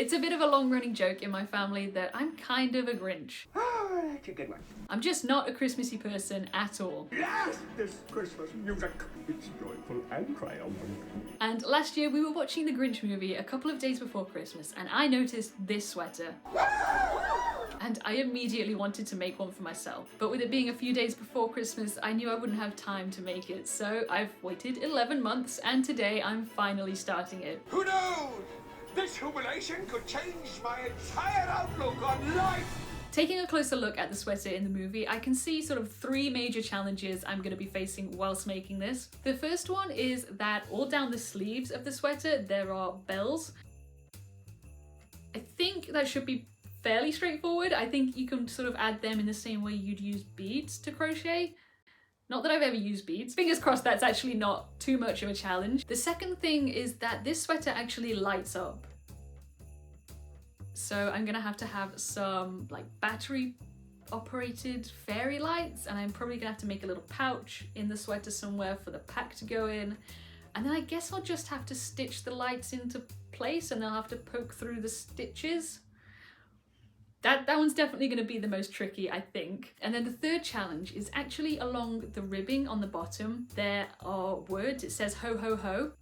It's a bit of a long-running joke in my family that I'm kind of a Grinch. Oh, that's a good one. I'm just not a Christmassy person at all. Yes, this Christmas music. It's joyful and triumphant. And last year we were watching the Grinch movie a couple of days before Christmas and I noticed this sweater. And I immediately wanted to make one for myself. But with it being a few days before Christmas, I knew I wouldn't have time to make it. So I've waited 11 months and today I'm finally starting it. Who knows? This jubilation could change my entire outlook on life. Taking a closer look at the sweater in the movie, I can see sort of 3 major challenges I'm going to be facing whilst making this. The first one is that all down the sleeves of the sweater there are bells. I think that should be fairly straightforward. I think you can sort of add them in the same way you'd use beads to crochet. Not that I've ever used beads. Fingers crossed that's actually not too much of a challenge. The second thing is that this sweater actually lights up. So I'm gonna have to have some like battery operated fairy lights, and I'm probably gonna have to make a little pouch in the sweater somewhere for the pack to go in. And then I guess I'll just have to stitch the lights into place and I'll have to poke through the stitches. That one's definitely going to be the most tricky, I think. And then the third challenge is actually along the ribbing on the bottom. There are words. It says ho ho ho.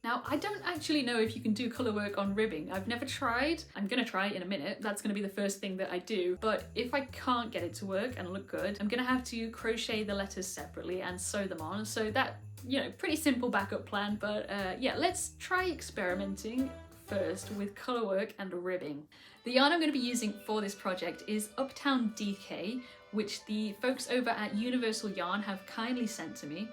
Now, I don't actually know if you can do colour work on ribbing. I've never tried. I'm going to try in a minute. That's going to be the first thing that I do. But if I can't get it to work and look good, I'm going to have to crochet the letters separately and sew them on. So that, you know, pretty simple backup plan. But yeah, let's try experimenting first with colour work and ribbing. The yarn I'm going to be using for this project is Uptown DK, which the folks over at Universal Yarn have kindly sent to me.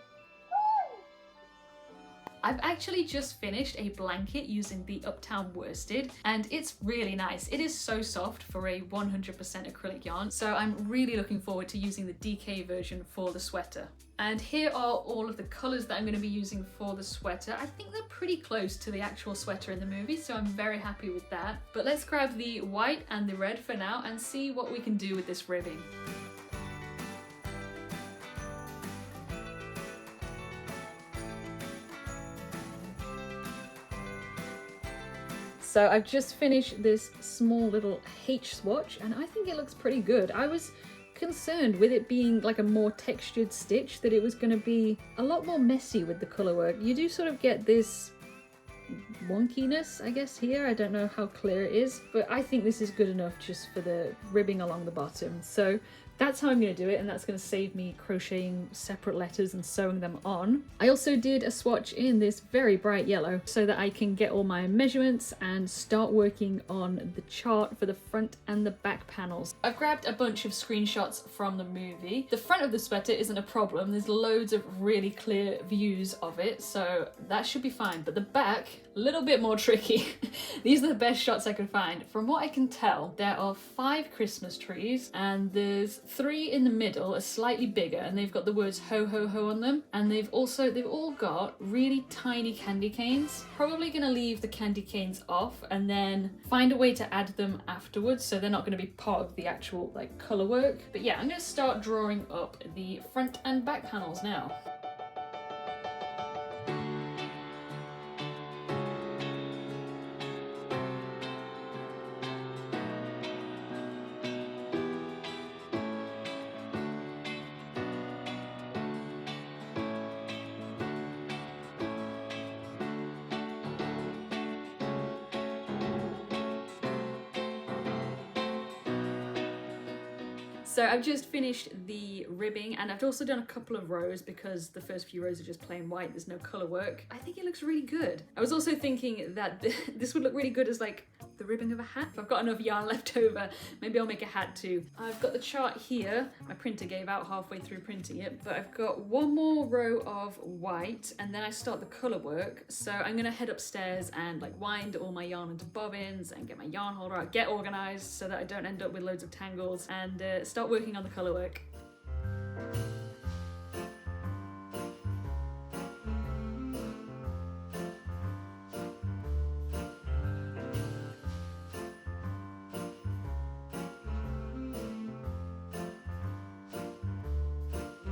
I've actually just finished a blanket using the Uptown worsted and it's really nice. It is so soft for a 100% acrylic yarn, so I'm really looking forward to using the DK version for the sweater. And here are all of the colours that I'm going to be using for the sweater. I think they're pretty close to the actual sweater in the movie, so I'm very happy with that. But let's grab the white and the red for now and see what we can do with this ribbing. So I've just finished this small little H swatch and I think it looks pretty good. I was concerned with it being like a more textured stitch that it was going to be a lot more messy with the colour work. You do sort of get this wonkiness, I guess, here. I don't know how clear it is, but I think this is good enough just for the ribbing along the bottom. So that's how I'm going to do it, and that's going to save me crocheting separate letters and sewing them on. I also did a swatch in this very bright yellow so that I can get all my measurements and start working on the chart for the front and the back panels. I've grabbed a bunch of screenshots from the movie. The front of the sweater isn't a problem. There's loads of really clear views of it, so that should be fine. But the back, a little bit more tricky. These are the best shots I could find. From what I can tell, there are 5 Christmas trees and there's 3 in the middle are slightly bigger and they've got the words ho ho ho on them, and they've all got really tiny candy canes. Probably gonna leave the candy canes off and then find a way to add them afterwards so they're not gonna be part of the actual like colour work. But yeah, I'm gonna start drawing up the front and back panels now. So I've just finished the ribbing and I've also done a couple of rows because the first few rows are just plain white, there's no colour work. I think it looks really good. I was also thinking that this would look really good as like the ribbing of a hat. If I've got enough yarn left over, maybe I'll make a hat too. I've got the chart here. My printer gave out halfway through printing it, but I've got one more row of white and then I start the colour work. So I'm gonna head upstairs and like wind all my yarn into bobbins and get my yarn holder out, get organised so that I don't end up with loads of tangles, and start working on the colour work.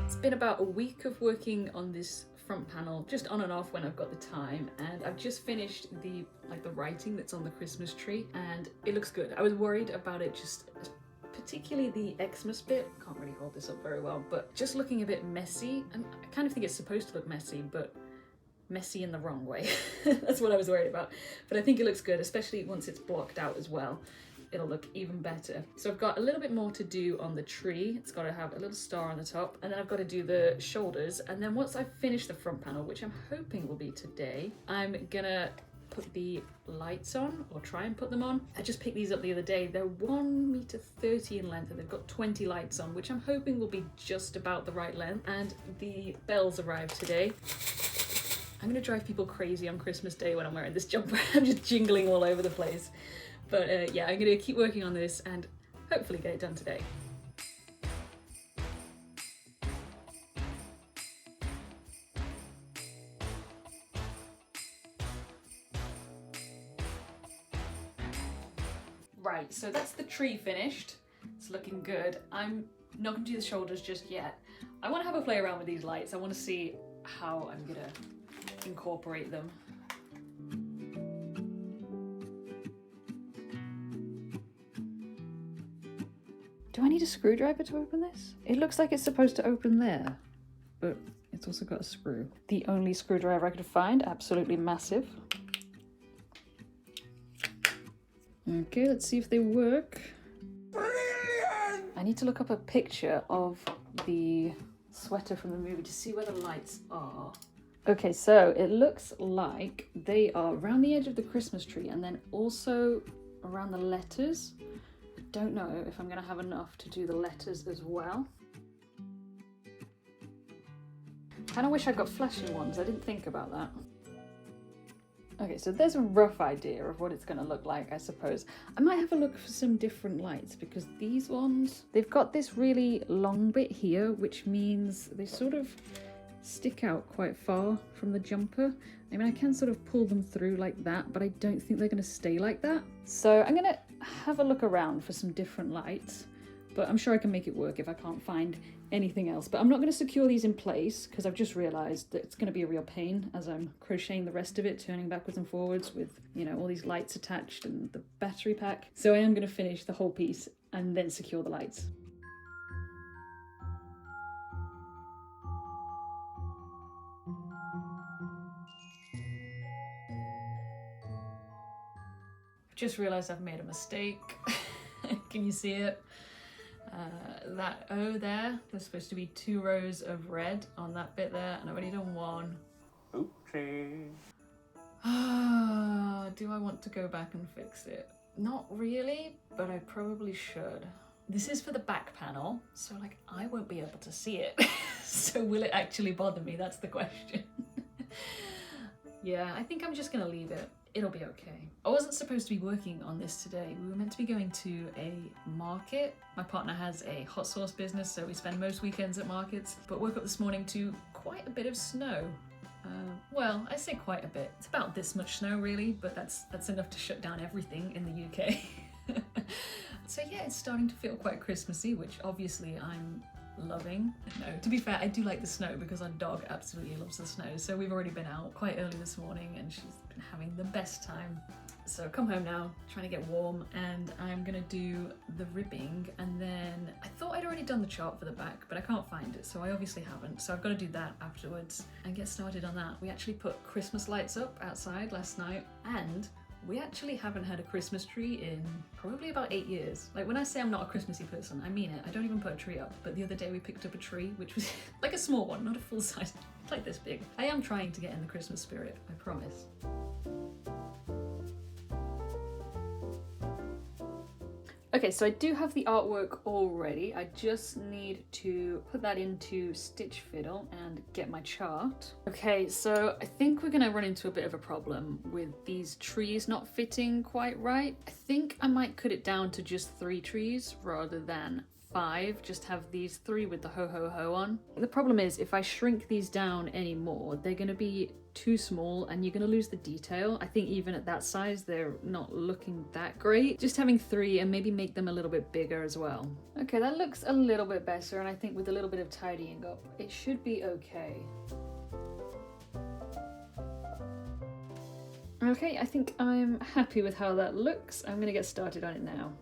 It's been about a week of working on this front panel just on and off when I've got the time, and I've just finished the writing that's on the Christmas tree, and it looks good. I was worried about it, just particularly the Xmas bit. Can't really hold this up very well, but just looking a bit messy, and I kind of think it's supposed to look messy, but messy in the wrong way. That's what I was worried about, but I think it looks good, especially once it's blocked out as well. It'll look even better. So I've got a little bit more to do on the tree. It's got to have a little star on the top, and then I've got to do the shoulders, and then once I've finished the front panel, which I'm hoping will be today, I'm gonna put the lights on, or try and put them on. I just picked these up the other day. They're 1.30 meters in length, and they've got 20 lights on, which I'm hoping will be just about the right length. And the bells arrived today. I'm gonna drive people crazy on Christmas Day when I'm wearing this jumper. I'm just jingling all over the place. But yeah, I'm gonna keep working on this and hopefully get it done today. Right, so that's the tree finished. It's looking good. I'm not gonna do the shoulders just yet. I wanna have a play around with these lights. I wanna see how I'm gonna incorporate them. Do I need a screwdriver to open this? It looks like it's supposed to open there, but it's also got a screw. The only screwdriver I could find, absolutely massive. Okay, let's see if they work. Brilliant! I need to look up a picture of the sweater from the movie to see where the lights are. Okay, so it looks like they are around the edge of the Christmas tree and then also around the letters. Don't know if I'm gonna have enough to do the letters as well. Kinda wish I got flashing ones, I didn't think about that. Okay, so there's a rough idea of what it's gonna look like, I suppose. I might have a look for some different lights, because these ones, they've got this really long bit here, which means they sort of stick out quite far from the jumper. I mean, I can sort of pull them through like that, but I don't think they're gonna stay like that. So I'm gonna have a look around for some different lights, but I'm sure I can make it work if I can't find anything else. But I'm not gonna secure these in place because I've just realized that it's gonna be a real pain as I'm crocheting the rest of it, turning backwards and forwards with, you know, all these lights attached and the battery pack. So I am gonna finish the whole piece and then secure the lights. Just realized I've made a mistake. Can you see it? That O there's supposed to be 2 rows of red on that bit there, and I've only done 1. Oopsie. Do I want to go back and fix it? Not really, but I probably should. This is for the back panel, so like I won't be able to see it. So will it actually bother me? That's the question. Yeah, I think I'm just gonna leave it. It'll be okay. I wasn't supposed to be working on this today. We were meant to be going to a market. My partner has a hot sauce business, so we spend most weekends at markets, but woke up this morning to quite a bit of snow. Well, I say quite a bit. It's about this much snow really, but that's enough to shut down everything in the UK. So yeah, it's starting to feel quite Christmassy, which obviously I'm loving. No, to be fair, I do like the snow because our dog absolutely loves the snow. So we've already been out quite early this morning and she's been having the best time. So come home now, trying to get warm, and I'm gonna do the ribbing, and then I thought I'd already done the chart for the back, but I can't find it, so I obviously haven't. So I've got to do that afterwards and get started on that. We actually put Christmas lights up outside last night, and we actually haven't had a Christmas tree in probably about 8 years. Like when I say I'm not a Christmassy person, I mean it. I don't even put a tree up. But the other day we picked up a tree, which was like a small one, not a full size, like this big. I am trying to get in the Christmas spirit, I promise. Okay, so I do have the artwork already. I just need to put that into Stitch Fiddle and get my chart. Okay, so I think we're gonna run into a bit of a problem with these trees not fitting quite right. I think I might cut it down to just 3 trees rather than 5, just have these 3 with the ho ho ho on. The problem is if I shrink these down anymore, they're gonna be too small and you're gonna lose the detail. I think even at that size, they're not looking that great. Just having 3 and maybe make them a little bit bigger as well. Okay, that looks a little bit better, and I think with a little bit of tidying up, it should be okay. Okay, I think I'm happy with how that looks. I'm gonna get started on it now.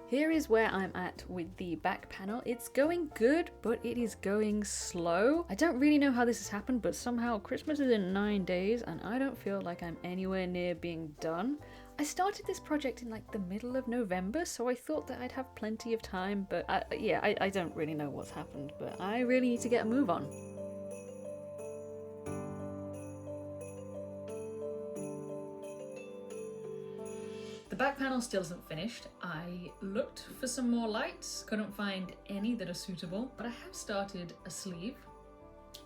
Here is where I'm at with the back panel. It's going good, but it is going slow. I don't really know how this has happened, but somehow Christmas is in 9 days and I don't feel like I'm anywhere near being done. I started this project in like the middle of November, so I thought that I'd have plenty of time, but I don't really know what's happened, but I really need to get a move on. The back panel still isn't finished. I looked for some more lights, couldn't find any that are suitable, but I have started a sleeve.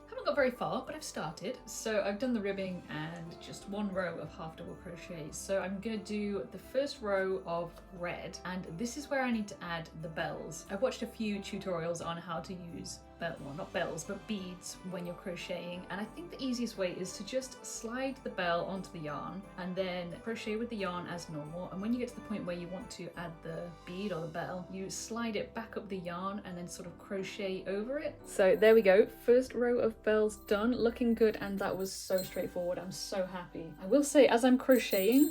Haven't got very far, but I've started. So I've done the ribbing and just one row of half double crochets. So I'm gonna do the first row of red, and this is where I need to add the bells. I've watched a few tutorials on how to use well, not bells, but beads when you're crocheting, and I think the easiest way is to just slide the bell onto the yarn and then crochet with the yarn as normal, and when you get to the point where you want to add the bead or the bell, you slide it back up the yarn and then sort of crochet over it. So there we go, first row of bells done, looking good, and that was so straightforward. I'm so happy. I will say, as I'm crocheting,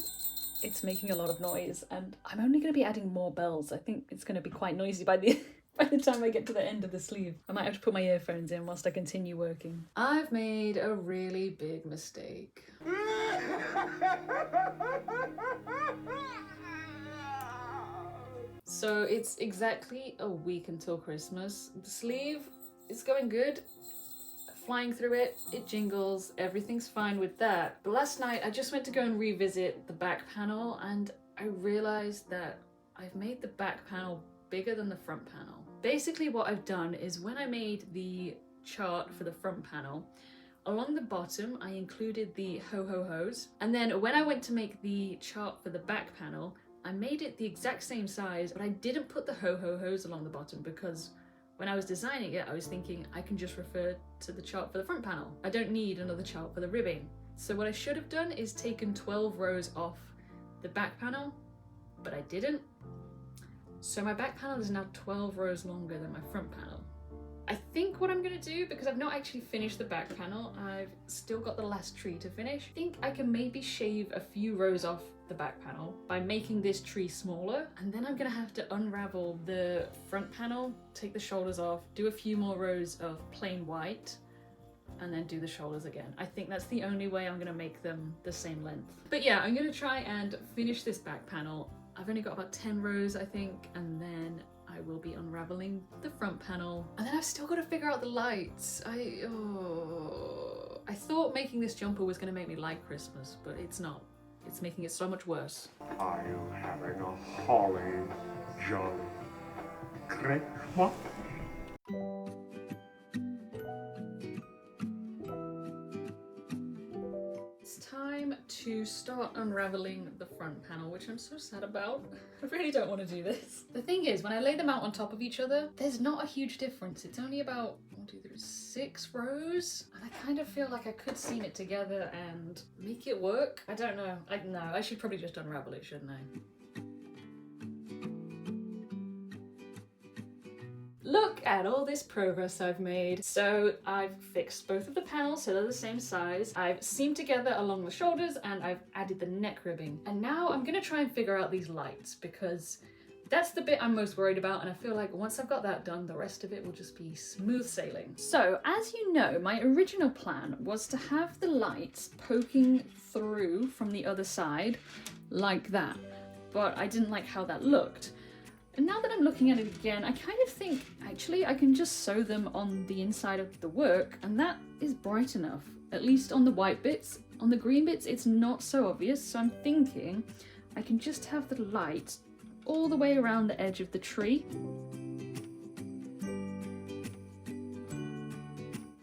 it's making a lot of noise, and I'm only going to be adding more bells. I think it's going to be quite noisy by the time I get to the end of the sleeve. I might have to put my earphones in whilst I continue working. I've made a really big mistake. So it's exactly a week until Christmas. The sleeve is going good. Flying through it, it jingles, everything's fine with that. But last night I just went to go and revisit the back panel, and I realised that I've made the back panel bigger than the front panel. Basically what I've done is, when I made the chart for the front panel, along the bottom I included the ho-ho-hos, and then when I went to make the chart for the back panel, I made it the exact same size, but I didn't put the ho-ho-hos along the bottom because when I was designing it, I was thinking I can just refer to the chart for the front panel. I don't need another chart for the ribbing. So what I should have done is taken 12 rows off the back panel, but I didn't. So my back panel is now 12 rows longer than my front panel. I think what I'm gonna do, because I've not actually finished the back panel, I've still got the last tree to finish, I think I can maybe shave a few rows off the back panel by making this tree smaller, and then I'm gonna have to unravel the front panel, take the shoulders off, do a few more rows of plain white, and then do the shoulders again. I think that's the only way I'm gonna make them the same length. But yeah, I'm gonna try and finish this back panel. I've only got about 10 rows, I think, and then I will be unraveling the front panel. And then I've still got to figure out the lights. I thought making this jumper was going to make me like Christmas, but it's not. It's making it so much worse. Are you having a holly jolly Christmas? It's time to start unraveling the front panel, which I'm so sad about. I really don't want to do this. The thing is, when I lay them out on top of each other, there's not a huge difference. It's only about 6 rows, and I kind of feel like I could seam it together and make it work. I don't know. I should probably just unravel it, shouldn't I? Look at all this progress I've made. So I've fixed both of the panels so they're the same size. I've seamed together along the shoulders, and I've added the neck ribbing. And now I'm gonna try and figure out these lights, because that's the bit I'm most worried about, and I feel like once I've got that done, the rest of it will just be smooth sailing. So, as you know, my original plan was to have the lights poking through from the other side, like that. But I didn't like how that looked. And now that I'm looking at it again, I kind of think, actually, I can just sew them on the inside of the work, and that is bright enough, at least on the white bits. On the green bits, it's not so obvious, so I'm thinking I can just have the light all the way around the edge of the tree.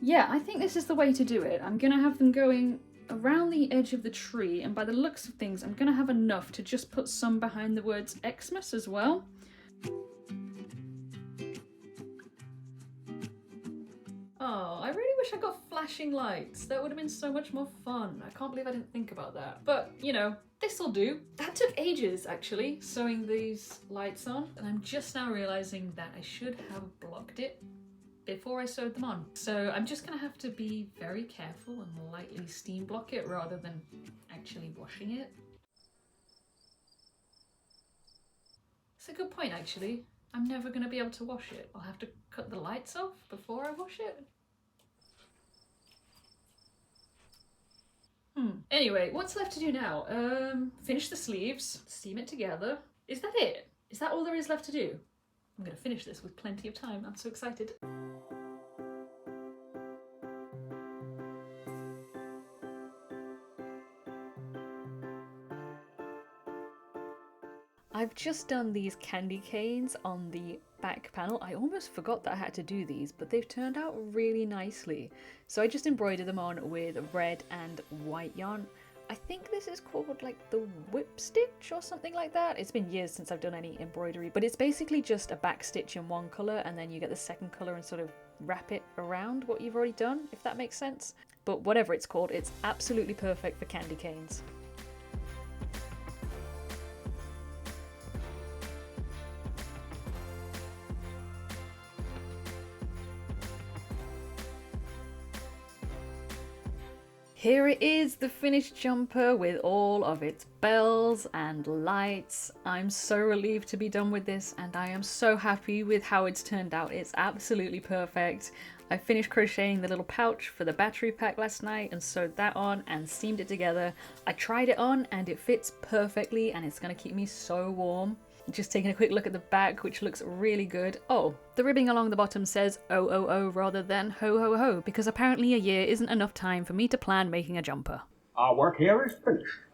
Yeah, I think this is the way to do it. I'm gonna have them going around the edge of the tree, and by the looks of things, I'm gonna have enough to just put some behind the words Xmas as well. Oh, I really wish I got flashing lights. That would have been so much more fun. I can't believe I didn't think about that. But, you know, this'll do. That took ages, actually, sewing these lights on. And I'm just now realizing that I should have blocked it before I sewed them on. So I'm just gonna have to be very careful and lightly steam block it rather than actually washing it. It's a good point actually. I'm never gonna be able to wash it. I'll have to cut the lights off before I wash it. Anyway, what's left to do now? Finish the sleeves, seam it together. Is that it? Is that all there is left to do? I'm gonna finish this with plenty of time. I'm so excited. I've just done these candy canes on the back panel. I almost forgot that I had to do these, but they've turned out really nicely. So I just embroidered them on with red and white yarn. I think this is called like the whip stitch or something like that. It's been years since I've done any embroidery, but it's basically just a back stitch in one colour and then you get the second colour and sort of wrap it around what you've already done, if that makes sense. But whatever it's called, it's absolutely perfect for candy canes. Here it is, the finished jumper with all of its bells and lights. I'm so relieved to be done with this and I am so happy with how it's turned out. It's absolutely perfect. I finished crocheting the little pouch for the battery pack last night and sewed that on and seamed it together. I tried it on and it fits perfectly and it's going to keep me so warm. Just taking a quick look at the back, which looks really good. Oh, the ribbing along the bottom says "OOO" rather than "ho ho ho," because apparently a year isn't enough time for me to plan making a jumper. Our work here is finished.